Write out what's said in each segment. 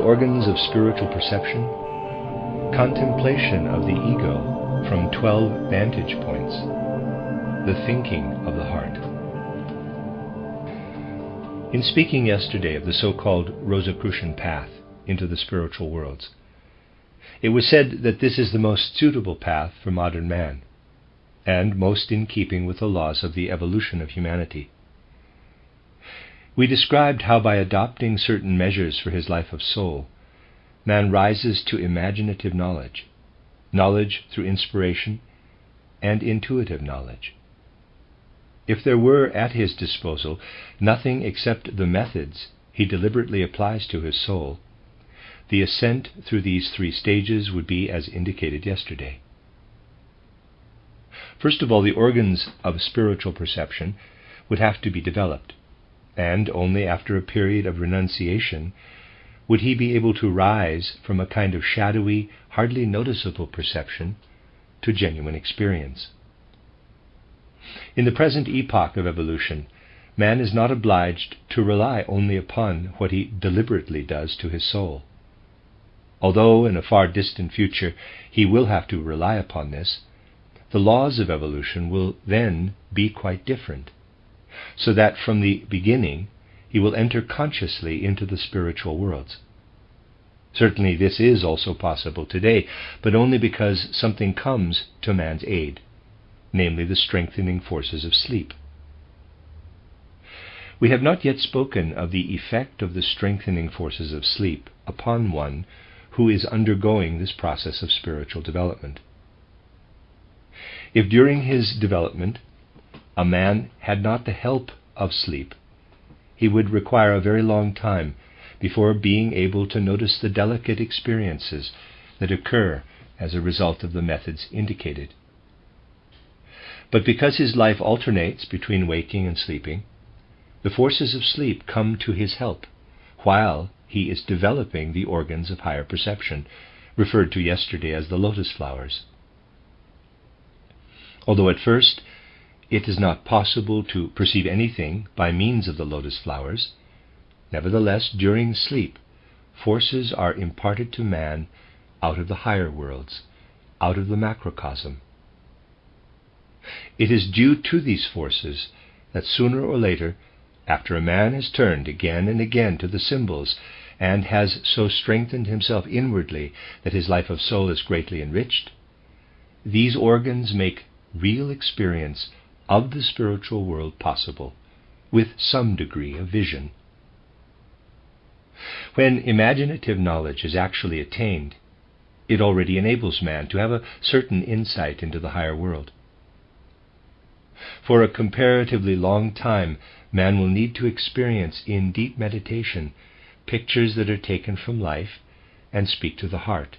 organs of spiritual perception, contemplation of the ego from 12 vantage points, the thinking of the heart. In speaking yesterday of the so-called rosicrucian path into the spiritual worlds, it was said that this is the most suitable path for modern man, and most in keeping with the laws of the evolution of humanity. We described how by adopting certain measures for his life of soul, man rises to imaginative knowledge, knowledge through inspiration, and intuitive knowledge. If there were at his disposal nothing except the methods he deliberately applies to his soul, the ascent through these three stages would be as indicated yesterday. First of all, the organs of spiritual perception would have to be developed, and only after a period of renunciation would he be able to rise from a kind of shadowy, hardly noticeable perception to genuine experience. In the present epoch of evolution, man is not obliged to rely only upon what he deliberately does to his soul. Although in a far distant future he will have to rely upon this, the laws of evolution will then be quite different, so that from the beginning he will enter consciously into the spiritual worlds. Certainly this is also possible today, but only because something comes to man's aid, namely the strengthening forces of sleep. We have not yet spoken of the effect of the strengthening forces of sleep upon one who is undergoing this process of spiritual development. If during his development a man had not the help of sleep, he would require a very long time before being able to notice the delicate experiences that occur as a result of the methods indicated. But because his life alternates between waking and sleeping, the forces of sleep come to his help while he is developing the organs of higher perception, referred to yesterday as the lotus flowers. Although at first it is not possible to perceive anything by means of the lotus flowers, nevertheless, during sleep, forces are imparted to man out of the higher worlds, out of the macrocosm. It is due to these forces that sooner or later, after a man has turned again and again to the symbols, and has so strengthened himself inwardly that his life of soul is greatly enriched, these organs make real experience of the spiritual world possible, with some degree of vision. When imaginative knowledge is actually attained, it already enables man to have a certain insight into the higher world. For a comparatively long time, man will need to experience in deep meditation pictures that are taken from life and speak to the heart,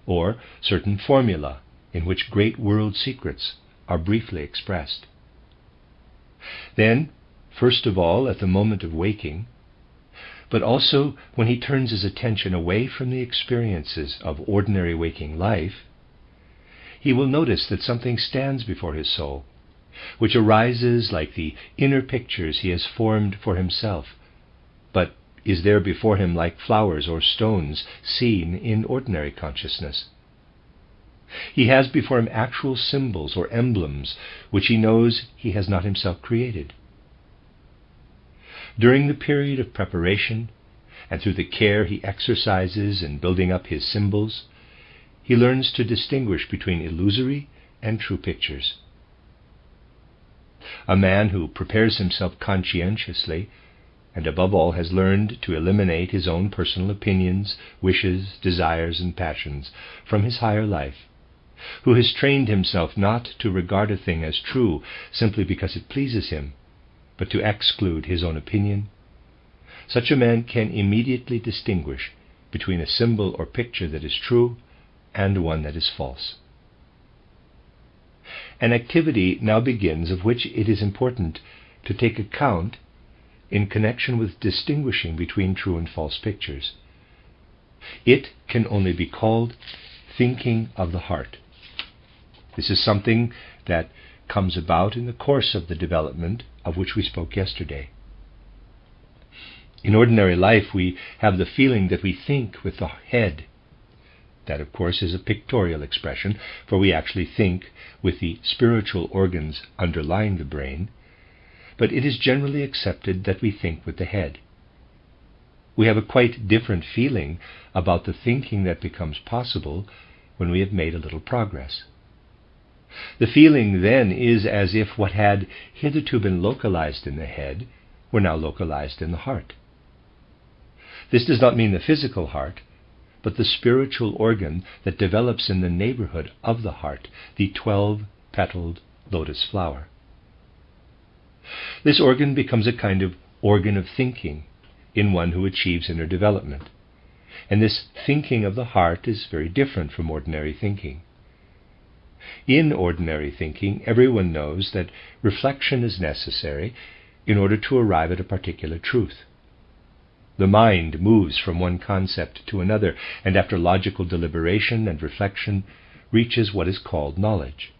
or certain formula in which great world secrets are briefly expressed. Then, first of all at the moment of waking, but also when he turns his attention away from the experiences of ordinary waking life, he will notice that something stands before his soul, which arises like the inner pictures he has formed for himself, but is there before him like flowers or stones seen in ordinary consciousness. He has before him actual symbols or emblems which he knows he has not himself created. During the period of preparation, and through the care he exercises in building up his symbols, he learns to distinguish between illusory and true pictures. A man who prepares himself conscientiously, and above all has learned to eliminate his own personal opinions, wishes, desires, and passions from his higher life, who has trained himself not to regard a thing as true simply because it pleases him, but to exclude his own opinion, such a man can immediately distinguish between a symbol or picture that is true and one that is false. An activity now begins of which it is important to take account in connection with distinguishing between true and false pictures. It can only be called thinking of the heart. This is something that comes about in the course of the development of which we spoke yesterday. In ordinary life, we have the feeling that we think with the head. That, of course, is a pictorial expression, for we actually think with the spiritual organs underlying the brain, but it is generally accepted that we think with the head. We have a quite different feeling about the thinking that becomes possible when we have made a little progress. The feeling then is as if what had hitherto been localized in the head were now localized in the heart. This does not mean the physical heart, but the spiritual organ that develops in the neighborhood of the heart, the 12-petaled lotus flower. This organ becomes a kind of organ of thinking in one who achieves inner development. And this thinking of the heart is very different from ordinary thinking. In ordinary thinking, everyone knows that reflection is necessary in order to arrive at a particular truth. The mind moves from one concept to another, and after logical deliberation and reflection, reaches what is called knowledge.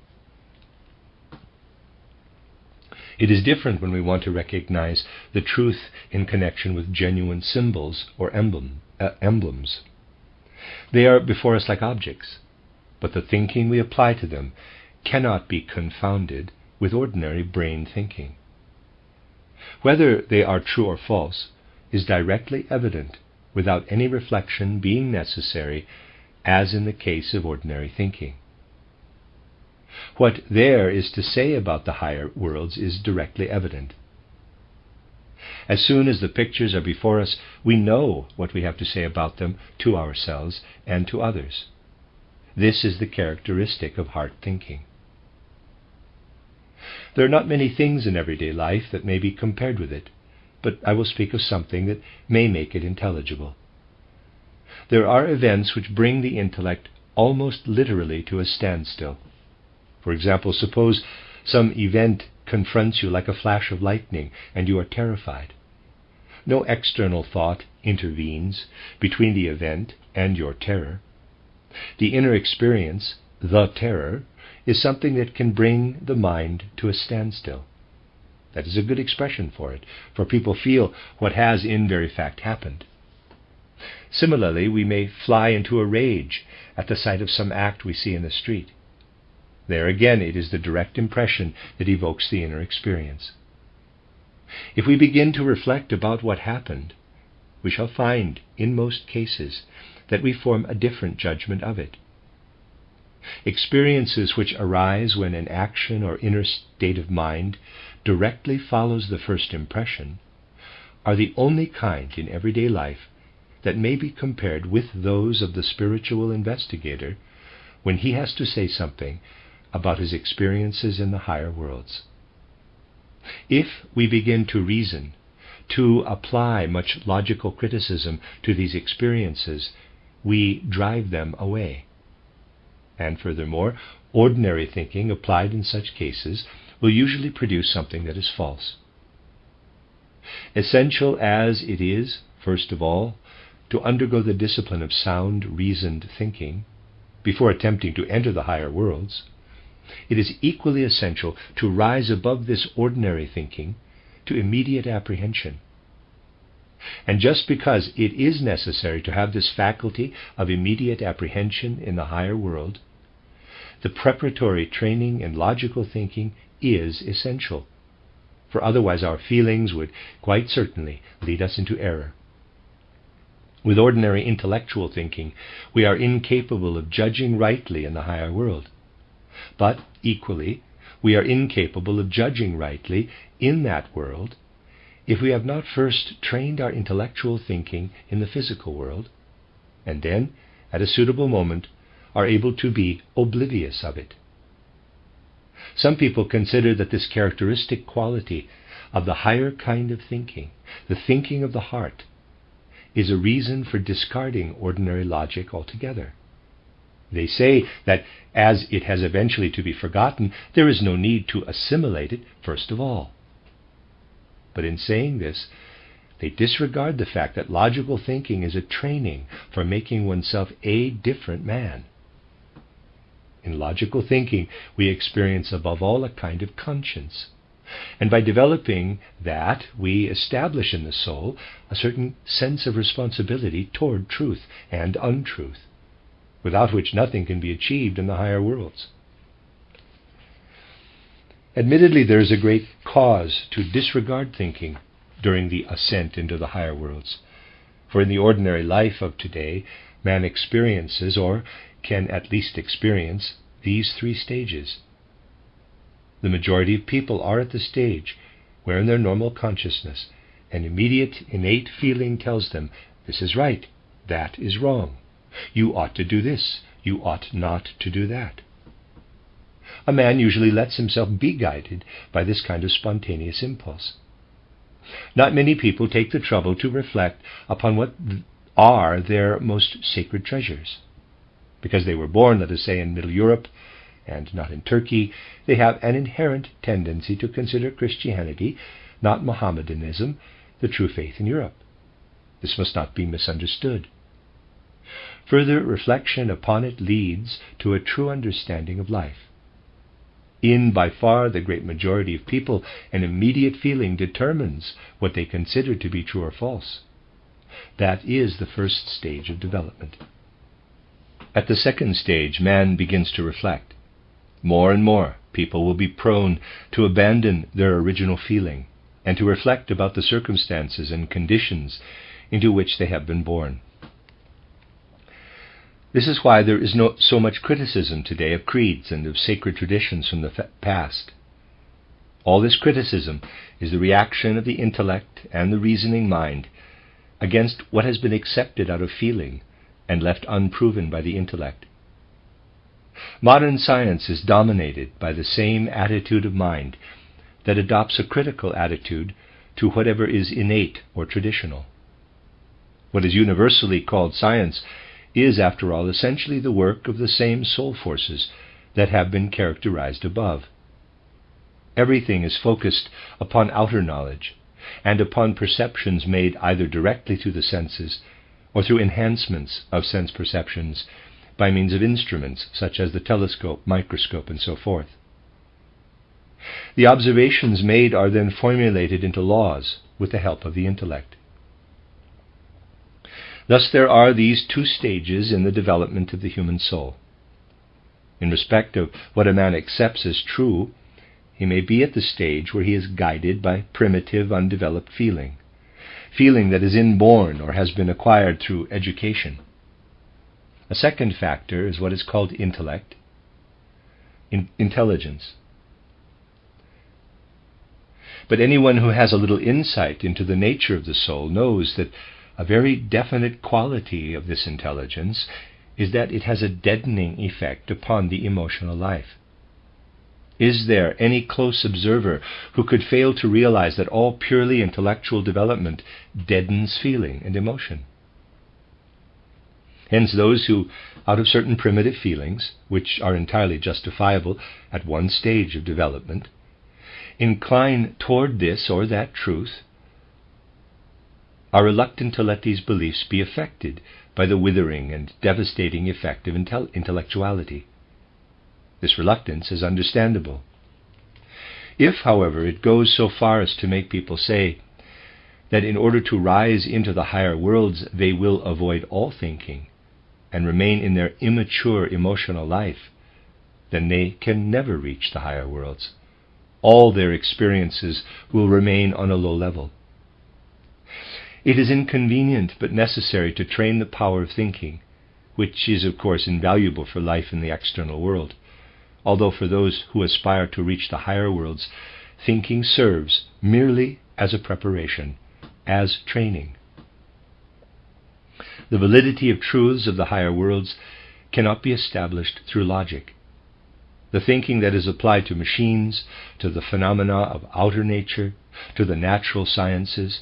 It is different when we want to recognize the truth in connection with genuine symbols or emblems. They are before us like objects, but the thinking we apply to them cannot be confounded with ordinary brain thinking. Whether they are true or false is directly evident without any reflection being necessary, as in the case of ordinary thinking. What there is to say about the higher worlds is directly evident. As soon as the pictures are before us, we know what we have to say about them to ourselves and to others. This is the characteristic of heart thinking. There are not many things in everyday life that may be compared with it, but I will speak of something that may make it intelligible. There are events which bring the intellect almost literally to a standstill. For example, suppose some event confronts you like a flash of lightning and you are terrified. No external thought intervenes between the event and your terror. The inner experience, the terror, is something that can bring the mind to a standstill. That is a good expression for it, for people feel what has in very fact happened. Similarly, we may fly into a rage at the sight of some act we see in the street. There again, it is the direct impression that evokes the inner experience. If we begin to reflect about what happened, we shall find, in most cases, that we form a different judgment of it. Experiences which arise when an action or inner state of mind directly follows the first impression are the only kind in everyday life that may be compared with those of the spiritual investigator when he has to say something about his experiences in the higher worlds. If we begin to reason, to apply much logical criticism to these experiences, we drive them away. And furthermore, ordinary thinking applied in such cases will usually produce something that is false. Essential as it is, first of all, to undergo the discipline of sound, reasoned thinking before attempting to enter the higher worlds, it is equally essential to rise above this ordinary thinking to immediate apprehension. And just because it is necessary to have this faculty of immediate apprehension in the higher world, the preparatory training in logical thinking is essential, for otherwise our feelings would quite certainly lead us into error. With ordinary intellectual thinking, we are incapable of judging rightly in the higher world. But, equally, we are incapable of judging rightly in that world if we have not first trained our intellectual thinking in the physical world, and then, at a suitable moment, are able to be oblivious of it. Some people consider that this characteristic quality of the higher kind of thinking, the thinking of the heart, is a reason for discarding ordinary logic altogether. They say that as it has eventually to be forgotten, there is no need to assimilate it first of all. But in saying this, they disregard the fact that logical thinking is a training for making oneself a different man. In logical thinking, we experience above all a kind of conscience, And by developing that, we establish in the soul a certain sense of responsibility toward truth and untruth, without which nothing can be achieved in the higher worlds. Admittedly, there is a great cause to disregard thinking during the ascent into the higher worlds. For in the ordinary life of today, man experiences, or can at least experience, these three stages. The majority of people are at the stage where in their normal consciousness an immediate innate feeling tells them, this is right, that is wrong. You ought to do this, you ought not to do that. A man usually lets himself be guided by this kind of spontaneous impulse. Not many people take the trouble to reflect upon what are their most sacred treasures. Because they were born, let us say, in Middle Europe, and not in Turkey, they have an inherent tendency to consider Christianity, not Mohammedanism, the true faith in Europe. This must not be misunderstood. Further reflection upon it leads to a true understanding of life. In by far the great majority of people, an immediate feeling determines what they consider to be true or false. That is the first stage of development. At the second stage, man begins to reflect. More and more, people will be prone to abandon their original feeling and to reflect about the circumstances and conditions into which they have been born. This is why there is so much criticism today of creeds and of sacred traditions from the past. All this criticism is the reaction of the intellect and the reasoning mind against what has been accepted out of feeling and left unproven by the intellect. Modern science is dominated by the same attitude of mind that adopts a critical attitude to whatever is innate or traditional. What is universally called science is, after all, essentially the work of the same soul forces that have been characterized above. Everything is focused upon outer knowledge and upon perceptions made either directly through the senses or through enhancements of sense perceptions by means of instruments such as the telescope, microscope, and so forth. The observations made are then formulated into laws with the help of the intellect. Thus there are these two stages in the development of the human soul. In respect of what a man accepts as true, he may be at the stage where he is guided by primitive, undeveloped feeling that is inborn or has been acquired through education. A second factor is what is called intellect, intelligence. But anyone who has a little insight into the nature of the soul knows that a very definite quality of this intelligence is that it has a deadening effect upon the emotional life. Is there any close observer who could fail to realize that all purely intellectual development deadens feeling and emotion? Hence those who, out of certain primitive feelings, which are entirely justifiable at one stage of development, incline toward this or that truth, are reluctant to let these beliefs be affected by the withering and devastating effect of intellectuality. This reluctance is understandable. If, however, it goes so far as to make people say that in order to rise into the higher worlds they will avoid all thinking and remain in their immature emotional life, then they can never reach the higher worlds. All their experiences will remain on a low level. It is inconvenient but necessary to train the power of thinking, which is of course invaluable for life in the external world, although for those who aspire to reach the higher worlds, thinking serves merely as a preparation, as training. The validity of truths of the higher worlds cannot be established through logic. The thinking that is applied to machines, to the phenomena of outer nature, to the natural sciences,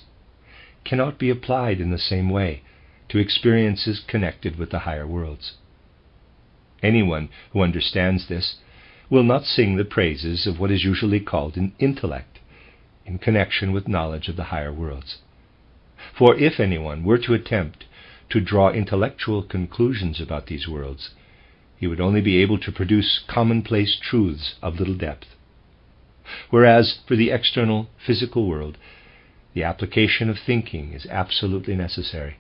cannot be applied in the same way to experiences connected with the higher worlds. Anyone who understands this will not sing the praises of what is usually called an intellect in connection with knowledge of the higher worlds. For if anyone were to attempt to draw intellectual conclusions about these worlds, he would only be able to produce commonplace truths of little depth. Whereas for the external physical world, the application of thinking is absolutely necessary.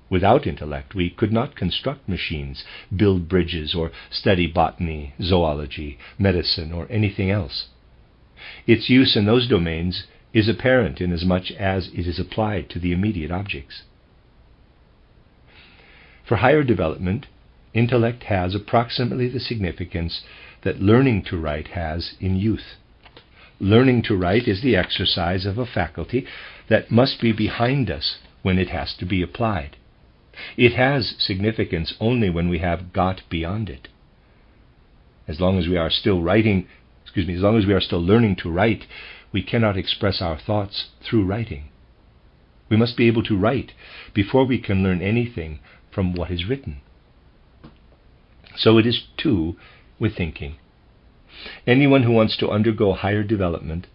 Without intellect, we could not construct machines, build bridges, or study botany, zoology, medicine, or anything else. Its use in those domains is apparent inasmuch as it is applied to the immediate objects. For higher development, intellect has approximately the significance that learning to write has in youth. Learning to write is the exercise of a faculty that must be behind us when it has to be applied. It has significance only when we have got beyond it. As long as we are still learning to write, we cannot express our thoughts through writing. We must be able to write before we can learn anything from what is written. So it is too with thinking. Anyone who wants to undergo higher development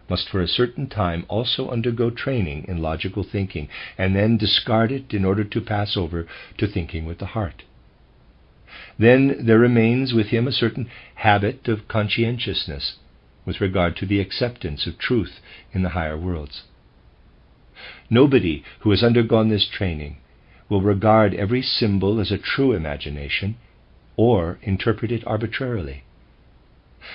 must for a certain time also undergo training in logical thinking, and then discard it in order to pass over to thinking with the heart. Then there remains with him a certain habit of conscientiousness with regard to the acceptance of truth in the higher worlds. Nobody who has undergone this training will regard every symbol as a true imagination or interpret it arbitrarily.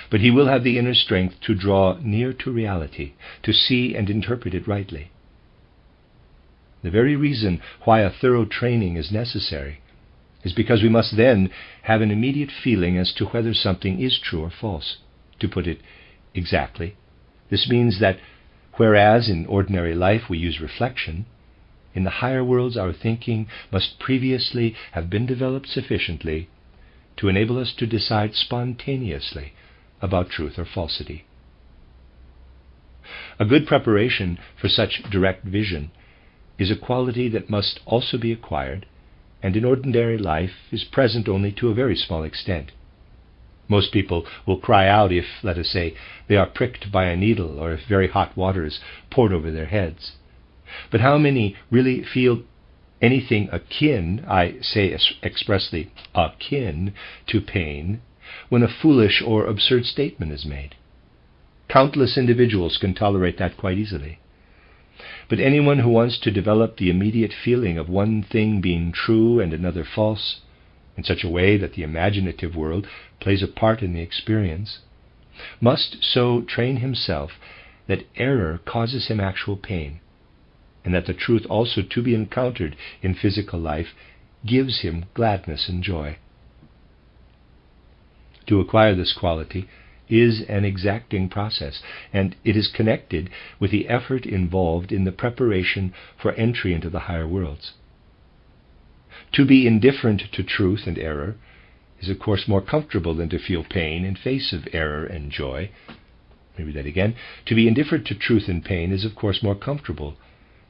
But he will have the inner strength to draw near to reality, to see and interpret it rightly. The very reason why a thorough training is necessary is because we must then have an immediate feeling as to whether something is true or false. To put it exactly, this means that whereas in ordinary life we use reflection, in the higher worlds our thinking must previously have been developed sufficiently to enable us to decide spontaneously about truth or falsity. A good preparation for such direct vision is a quality that must also be acquired, and in ordinary life is present only to a very small extent. Most people will cry out if, let us say, they are pricked by a needle, or if very hot water is poured over their heads. But how many really feel anything akin, I say expressly akin, to pain when a foolish or absurd statement is made? Countless individuals can tolerate that quite easily. But anyone who wants to develop the immediate feeling of one thing being true and another false, in such a way that the imaginative world plays a part in the experience, must so train himself that error causes him actual pain, and that the truth also to be encountered in physical life gives him gladness and joy. To acquire this quality is an exacting process, and it is connected with the effort involved in the preparation for entry into the higher worlds. To be indifferent to truth and error is of course more comfortable than to feel pain in face of error and joy. Maybe that again. To be indifferent to truth and pain is of course more comfortable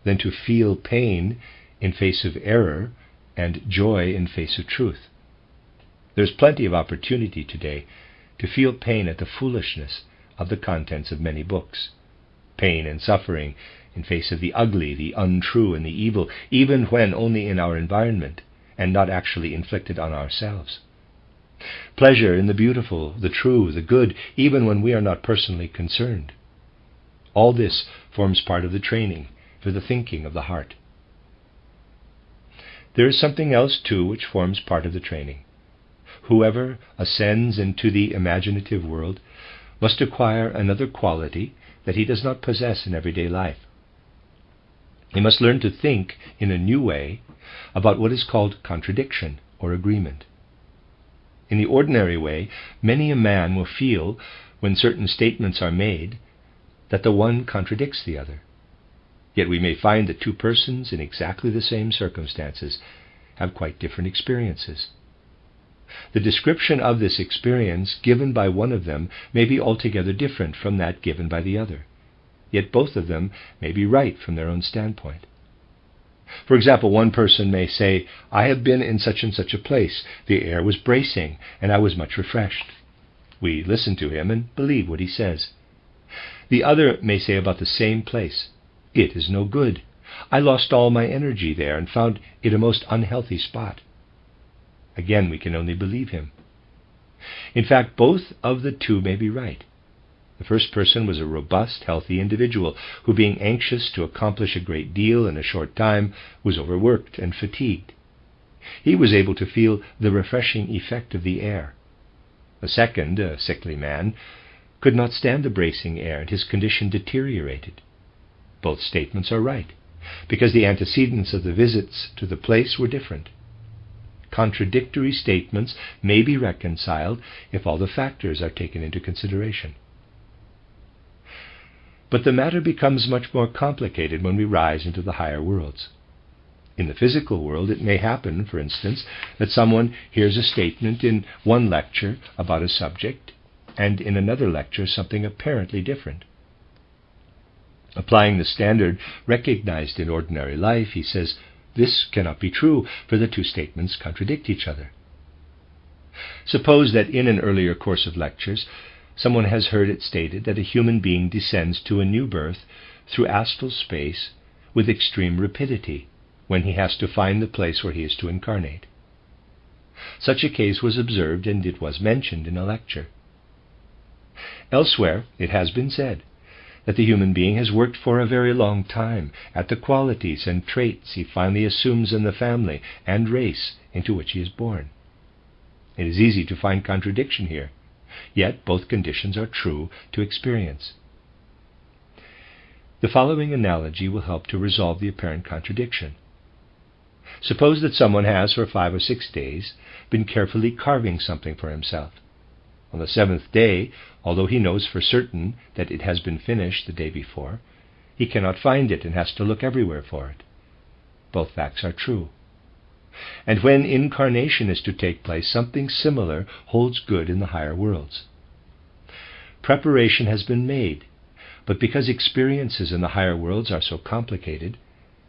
than to feel pain in face of error and joy in face of truth. There's plenty of opportunity today to feel pain at the foolishness of the contents of many books, pain and suffering in face of the ugly, the untrue, and the evil, even when only in our environment and not actually inflicted on ourselves. Pleasure in the beautiful, the true, the good, even when we are not personally concerned. All this forms part of the training for the thinking of the heart. There is something else, too, which forms part of the training. Whoever ascends into the imaginative world must acquire another quality that he does not possess in everyday life. He must learn to think in a new way about what is called contradiction or agreement. In the ordinary way, many a man will feel, when certain statements are made, that the one contradicts the other. Yet we may find that two persons in exactly the same circumstances have quite different experiences. The description of this experience given by one of them may be altogether different from that given by the other, yet both of them may be right from their own standpoint. For example, one person may say, "I have been in such and such a place. The air was bracing, and I was much refreshed." We listen to him and believe what he says. The other may say about the same place, "It is no good. I lost all my energy there and found it a most unhealthy spot." Again, we can only believe him. In fact, both of the two may be right. The first person was a robust, healthy individual who, being anxious to accomplish a great deal in a short time, was overworked and fatigued. He was able to feel the refreshing effect of the air. The second, a sickly man, could not stand the bracing air, and his condition deteriorated. Both statements are right, because the antecedents of the visits to the place were different. Contradictory statements may be reconciled if all the factors are taken into consideration. But the matter becomes much more complicated when we rise into the higher worlds. In the physical world, it may happen, for instance, that someone hears a statement in one lecture about a subject, and in another lecture something apparently different. Applying the standard recognized in ordinary life, he says, "This cannot be true, for the two statements contradict each other." Suppose that in an earlier course of lectures, someone has heard it stated that a human being descends to a new birth through astral space with extreme rapidity, when he has to find the place where he is to incarnate. Such a case was observed, and it was mentioned in a lecture. Elsewhere, it has been said that the human being has worked for a very long time at the qualities and traits he finally assumes in the family and race into which he is born. It is easy to find contradiction here, yet both conditions are true to experience. The following analogy will help to resolve the apparent contradiction. Suppose that someone has, for 5 or 6 days, been carefully carving something for himself. On the 7th day, although he knows for certain that it has been finished the day before, he cannot find it and has to look everywhere for it. Both facts are true. And when incarnation is to take place, something similar holds good in the higher worlds. Preparation has been made, but because experiences in the higher worlds are so complicated,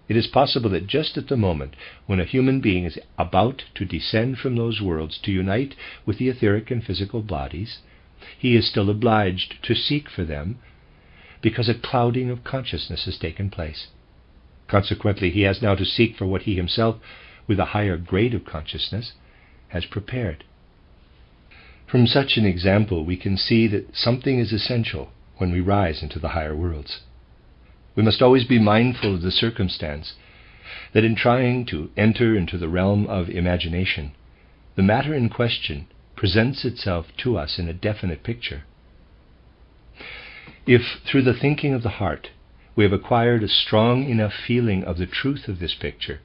it is possible that just at the moment when a human being is about to descend from those worlds to unite with the etheric and physical bodies, he is still obliged to seek for them, because a clouding of consciousness has taken place. Consequently, he has now to seek for what he himself, with a higher grade of consciousness, has prepared. From such an example, we can see that something is essential when we rise into the higher worlds. We must always be mindful of the circumstance that in trying to enter into the realm of imagination, the matter in question presents itself to us in a definite picture. If, through the thinking of the heart, we have acquired a strong enough feeling of the truth of this picture,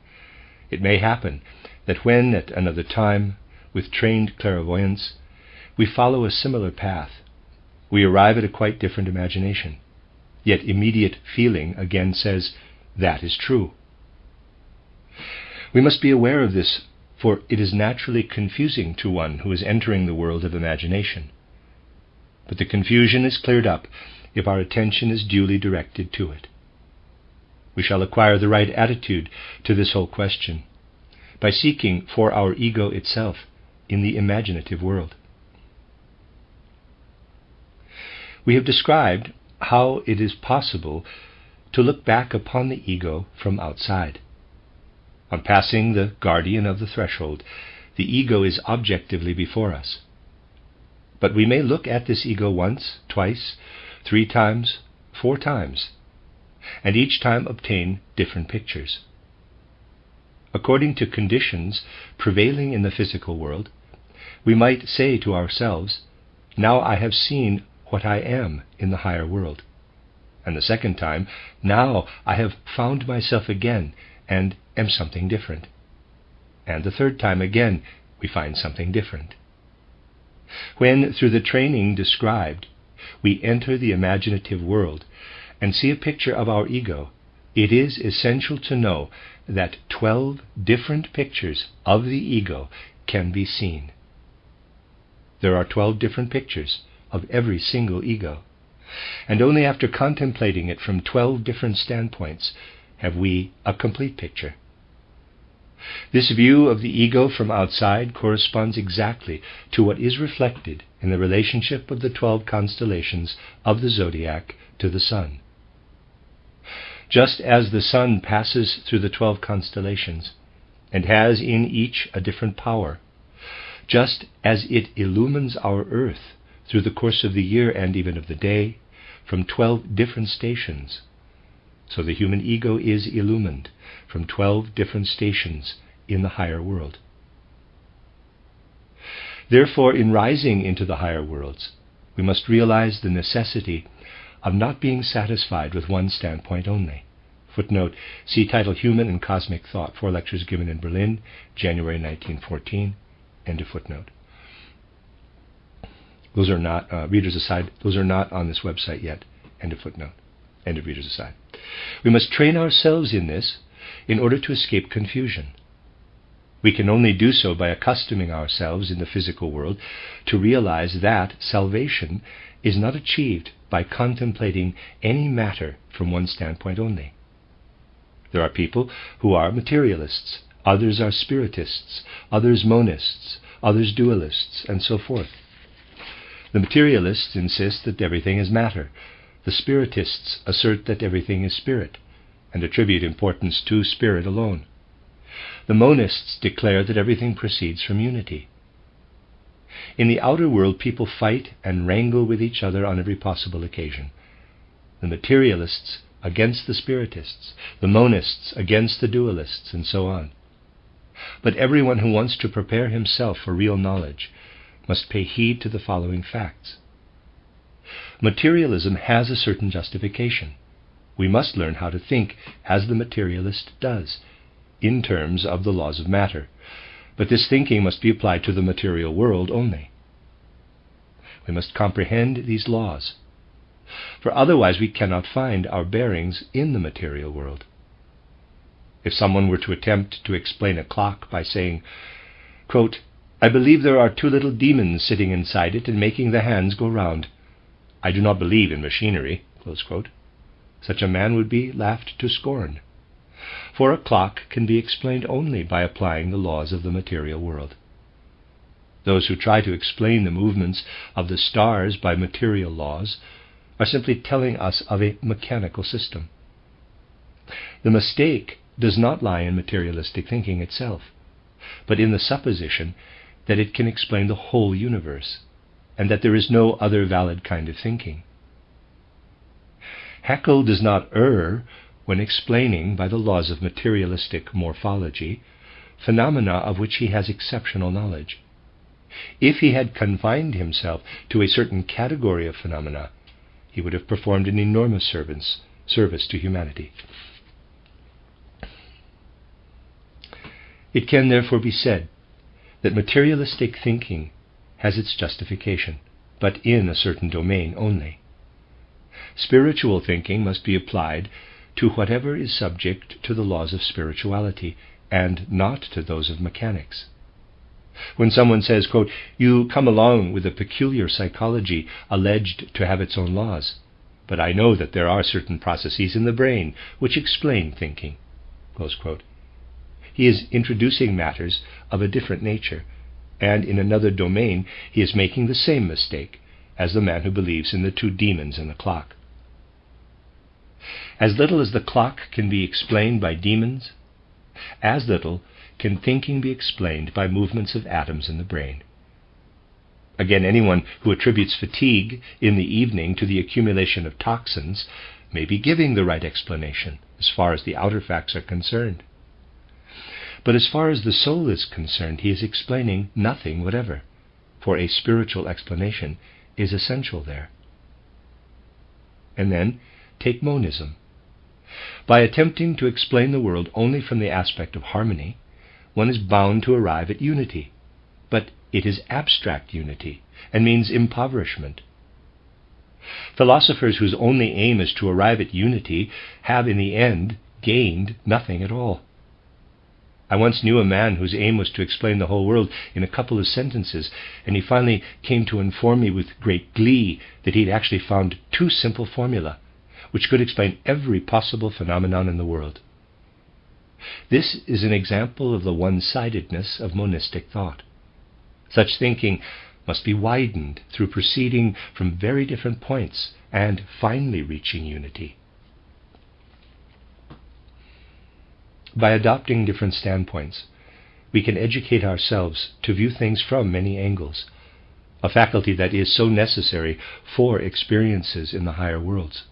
it may happen that when, at another time, with trained clairvoyance, we follow a similar path, we arrive at a quite different imagination. Yet immediate feeling again says, "That is true." We must be aware of this, for it is naturally confusing to one who is entering the world of imagination. But the confusion is cleared up if our attention is duly directed to it. We shall acquire the right attitude to this whole question by seeking for our ego itself in the imaginative world. We have described how it is possible to look back upon the ego from outside. On passing the guardian of the threshold, the ego is objectively before us. But we may look at this ego once, twice, 3 times, 4 times, and each time obtain different pictures. According to conditions prevailing in the physical world, we might say to ourselves, "Now I have seen what I am in the higher world." And the second time, "Now I have found myself again and am something different." And the third time again, we find something different. When, through the training described, we enter the imaginative world and see a picture of our ego, it is essential to know that 12 different pictures of the ego can be seen. There are 12 different pictures of every single ego, and only after contemplating it from 12 different standpoints have we a complete picture. This view of the ego from outside corresponds exactly to what is reflected in the relationship of the 12 constellations of the zodiac to the sun. Just as the sun passes through the 12 constellations and has in each a different power, just as it illumines our earth through the course of the year and even of the day, from 12 different stations. So the human ego is illumined from 12 different stations in the higher world. Therefore, in rising into the higher worlds, we must realize the necessity of not being satisfied with one standpoint only. Footnote, see title Human and Cosmic Thought, 4 lectures given in Berlin, January 1914, end of footnote. Those are not, readers aside, those are not on this website yet, end of footnote, end of readers aside. We must train ourselves in this in order to escape confusion. We can only do so by accustoming ourselves in the physical world to realize that salvation is not achieved by contemplating any matter from one standpoint only. There are people who are materialists, others are spiritists, others monists, others dualists, and so forth. The materialists insist that everything is matter. The spiritists assert that everything is spirit, and attribute importance to spirit alone. The monists declare that everything proceeds from unity. In the outer world, people fight and wrangle with each other on every possible occasion. The materialists against the spiritists, the monists against the dualists, and so on. But everyone who wants to prepare himself for real knowledge must pay heed to the following facts. Materialism has a certain justification. We must learn how to think as the materialist does, in terms of the laws of matter, but this thinking must be applied to the material world only. We must comprehend these laws, for otherwise we cannot find our bearings in the material world. If someone were to attempt to explain a clock by saying, quote, "I believe there are 2 little demons sitting inside it and making the hands go round. I do not believe in machinery," close quote, such a man would be laughed to scorn. For a clock can be explained only by applying the laws of the material world. Those who try to explain the movements of the stars by material laws are simply telling us of a mechanical system. The mistake does not lie in materialistic thinking itself, but in the supposition that it can explain the whole universe, and that there is no other valid kind of thinking. Haeckel does not err when explaining by the laws of materialistic morphology phenomena of which he has exceptional knowledge. If he had confined himself to a certain category of phenomena, he would have performed an enormous service to humanity. It can therefore be said that materialistic thinking has its justification, but in a certain domain only. Spiritual thinking must be applied to whatever is subject to the laws of spirituality, and not to those of mechanics. When someone says, quote, "You come along with a peculiar psychology alleged to have its own laws, but I know that there are certain processes in the brain which explain thinking," close quote, he is introducing matters of a different nature, and in another domain he is making the same mistake as the man who believes in the 2 demons in the clock. As little as the clock can be explained by demons, as little can thinking be explained by movements of atoms in the brain. Again, anyone who attributes fatigue in the evening to the accumulation of toxins may be giving the right explanation as far as the outer facts are concerned. But as far as the soul is concerned, he is explaining nothing whatever, for a spiritual explanation is essential there. And then, take monism. By attempting to explain the world only from the aspect of harmony, one is bound to arrive at unity, but it is abstract unity, and means impoverishment. Philosophers whose only aim is to arrive at unity have in the end gained nothing at all. I once knew a man whose aim was to explain the whole world in a couple of sentences, and he finally came to inform me with great glee that he had actually found 2 simple formulae, which could explain every possible phenomenon in the world. This is an example of the one-sidedness of monistic thought. Such thinking must be widened through proceeding from very different points and finally reaching unity. By adopting different standpoints, we can educate ourselves to view things from many angles, a faculty that is so necessary for experiences in the higher worlds.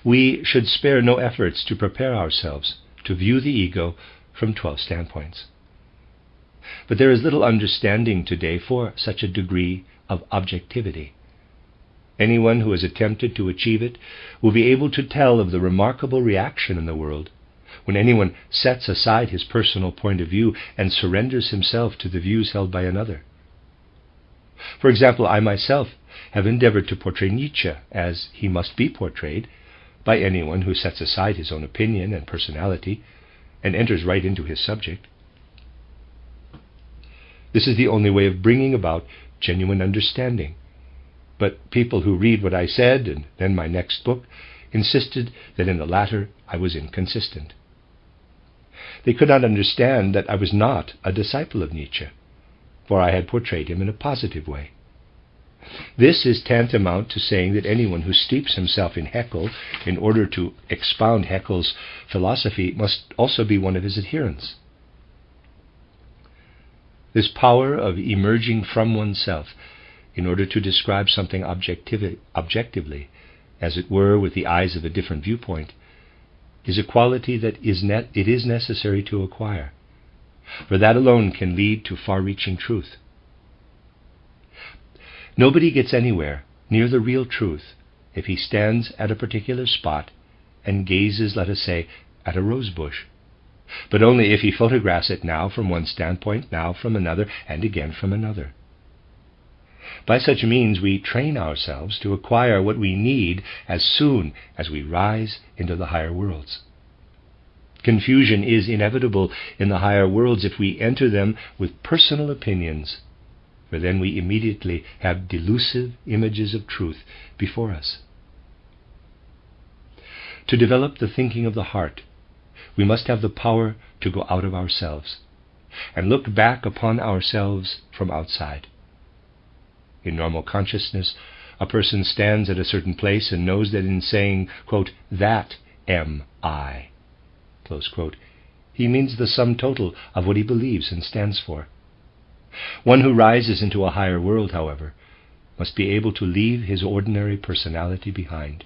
We should spare no efforts to prepare ourselves to view the ego from 12 standpoints. But there is little understanding today for such a degree of objectivity. Anyone who has attempted to achieve it will be able to tell of the remarkable reaction in the world when anyone sets aside his personal point of view and surrenders himself to the views held by another. For example, I myself have endeavored to portray Nietzsche as he must be portrayed by anyone who sets aside his own opinion and personality and enters right into his subject. This is the only way of bringing about genuine understanding. But people who read what I said and then my next book insisted that in the latter I was inconsistent. They could not understand that I was not a disciple of Nietzsche, for I had portrayed him in a positive way. This is tantamount to saying that anyone who steeps himself in Haeckel in order to expound Haeckel's philosophy must also be one of his adherents. This power of emerging from oneself in order to describe something objectively, as it were with the eyes of a different viewpoint, is a quality that it is necessary to acquire, for that alone can lead to far-reaching truth. Nobody gets anywhere near the real truth if he stands at a particular spot and gazes, let us say, at a rose bush, but only if he photographs it now from one standpoint, now from another, and again from another. By such means we train ourselves to acquire what we need as soon as we rise into the higher worlds. Confusion is inevitable in the higher worlds if we enter them with personal opinions, for then we immediately have delusive images of truth before us. To develop the thinking of the heart, we must have the power to go out of ourselves and look back upon ourselves from outside. In normal consciousness, a person stands at a certain place and knows that in saying, quote, "that am I," close quote, he means the sum total of what he believes and stands for. One who rises into a higher world, however, must be able to leave his ordinary personality behind,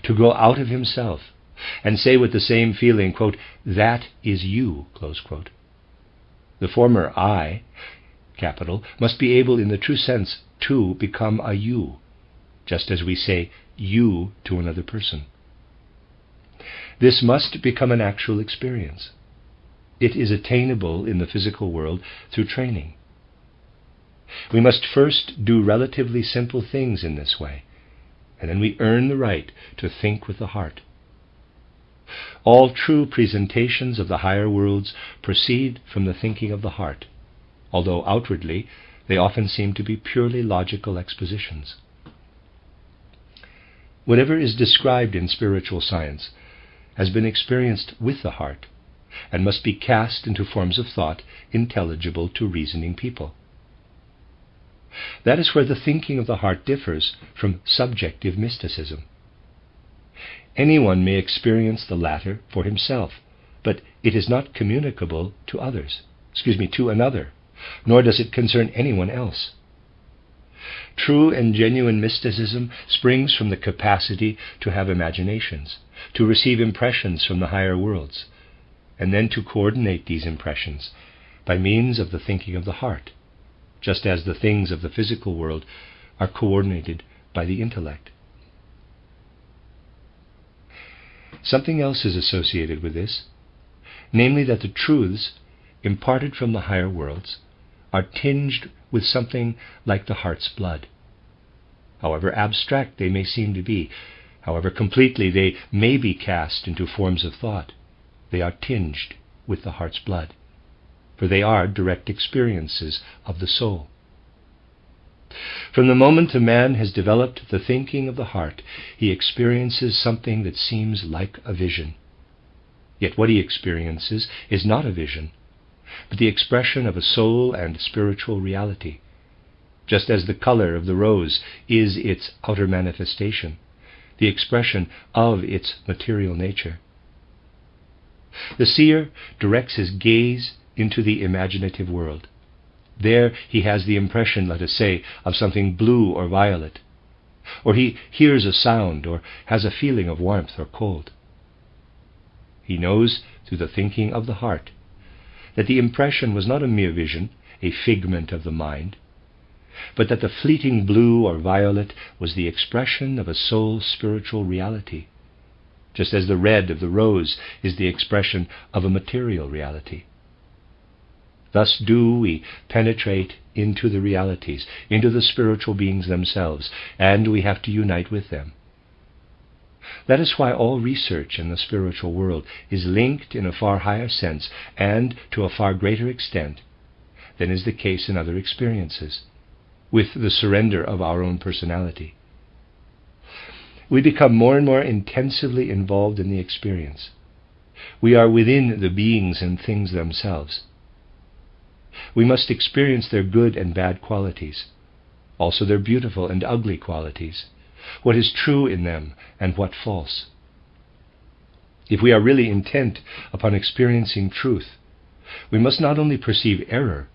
to go out of himself and say with the same feeling, quote, "that is you," close quote. The former I, capital, must be able in the true sense to become a you, just as we say you to another person. This must become an actual experience. It is attainable in the physical world through training. We must first do relatively simple things in this way, and then we earn the right to think with the heart. All true presentations of the higher worlds proceed from the thinking of the heart, although outwardly they often seem to be purely logical expositions. Whatever is described in spiritual science has been experienced with the heart, and must be cast into forms of thought intelligible to reasoning people. That is where the thinking of the heart differs from subjective mysticism. Anyone may experience the latter for himself, but it is not communicable to to another, nor does it concern anyone else. True and genuine mysticism springs from the capacity to have imaginations, to receive impressions from the higher worlds, and then to coordinate these impressions by means of the thinking of the heart, just as the things of the physical world are coordinated by the intellect. Something else is associated with this, namely that the truths imparted from the higher worlds are tinged with something like the heart's blood. However abstract they may seem to be, however completely they may be cast into forms of thought, they are tinged with the heart's blood, for they are direct experiences of the soul. From the moment a man has developed the thinking of the heart, he experiences something that seems like a vision. Yet what he experiences is not a vision, but the expression of a soul and spiritual reality, just as the color of the rose is its outer manifestation, the expression of its material nature. The seer directs his gaze into the imaginative world. There he has the impression, let us say, of something blue or violet, or he hears a sound or has a feeling of warmth or cold. He knows through the thinking of the heart that the impression was not a mere vision, a figment of the mind, but that the fleeting blue or violet was the expression of a soul's spiritual reality, just as the red of the rose is the expression of a material reality. Thus do we penetrate into the realities, into the spiritual beings themselves, and we have to unite with them. That is why all research in the spiritual world is linked in a far higher sense and to a far greater extent than is the case in other experiences, with the surrender of our own personality. We become more and more intensively involved in the experience. We are within the beings and things themselves. We must experience their good and bad qualities, also their beautiful and ugly qualities, what is true in them and what false. If we are really intent upon experiencing truth, we must not only perceive error,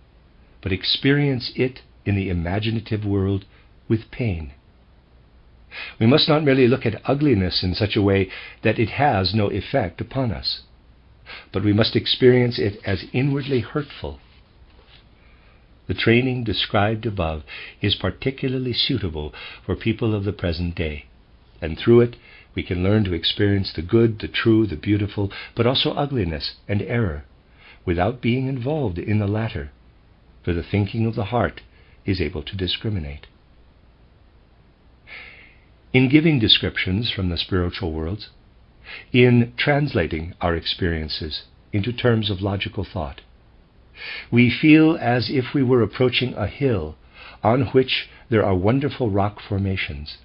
but experience it in the imaginative world with pain. We must not merely look at ugliness in such a way that it has no effect upon us, but we must experience it as inwardly hurtful. The training described above is particularly suitable for people of the present day, and through it we can learn to experience the good, the true, the beautiful, but also ugliness and error, without being involved in the latter, for the thinking of the heart is able to discriminate. In giving descriptions from the spiritual worlds, in translating our experiences into terms of logical thought, we feel as if we were approaching a hill on which there are wonderful rock formations,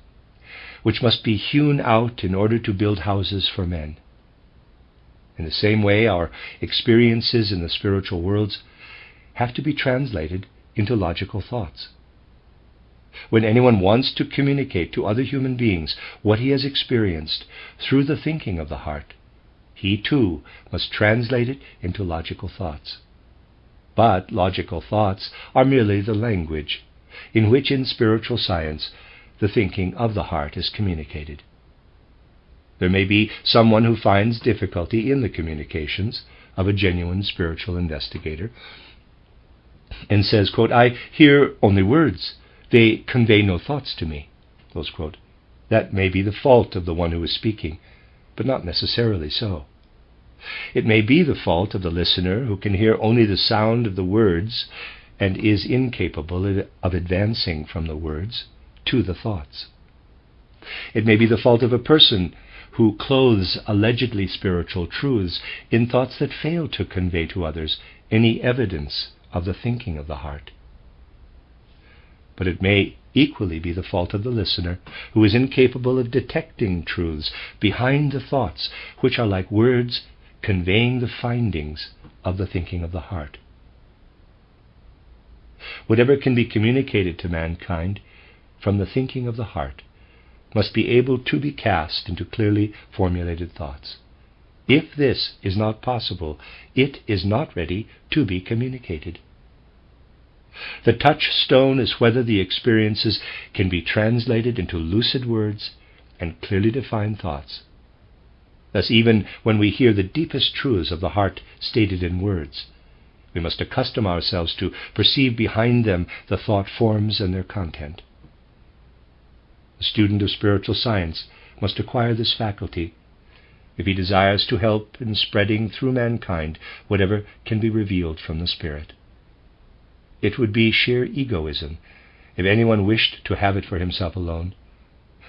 which must be hewn out in order to build houses for men. In the same way, our experiences in the spiritual worlds have to be translated into logical thoughts. When anyone wants to communicate to other human beings what he has experienced through the thinking of the heart, he too must translate it into logical thoughts. But logical thoughts are merely the language in which in spiritual science the thinking of the heart is communicated. There may be someone who finds difficulty in the communications of a genuine spiritual investigator and says, quote, "I hear only words. They convey no thoughts to me." Close quote. That may be the fault of the one who is speaking, but not necessarily so. It may be the fault of the listener who can hear only the sound of the words and is incapable of advancing from the words to the thoughts. It may be the fault of a person who clothes allegedly spiritual truths in thoughts that fail to convey to others any evidence of the thinking of the heart. But it may equally be the fault of the listener who is incapable of detecting truths behind the thoughts which are like words conveying the findings of the thinking of the heart. Whatever can be communicated to mankind from the thinking of the heart must be able to be cast into clearly formulated thoughts. If this is not possible, it is not ready to be communicated. The touchstone is whether the experiences can be translated into lucid words and clearly defined thoughts. Thus, even when we hear the deepest truths of the heart stated in words, we must accustom ourselves to perceive behind them the thought forms and their content. The student of spiritual science must acquire this faculty if he desires to help in spreading through mankind whatever can be revealed from the Spirit. It would be sheer egoism if anyone wished to have it for himself alone.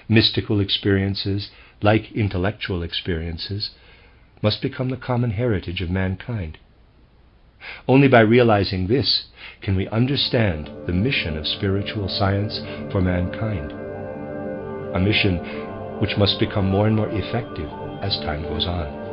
Mystical experiences, like intellectual experiences, must become the common heritage of mankind. Only by realizing this can we understand the mission of spiritual science for mankind, a mission which must become more and more effective as time goes on.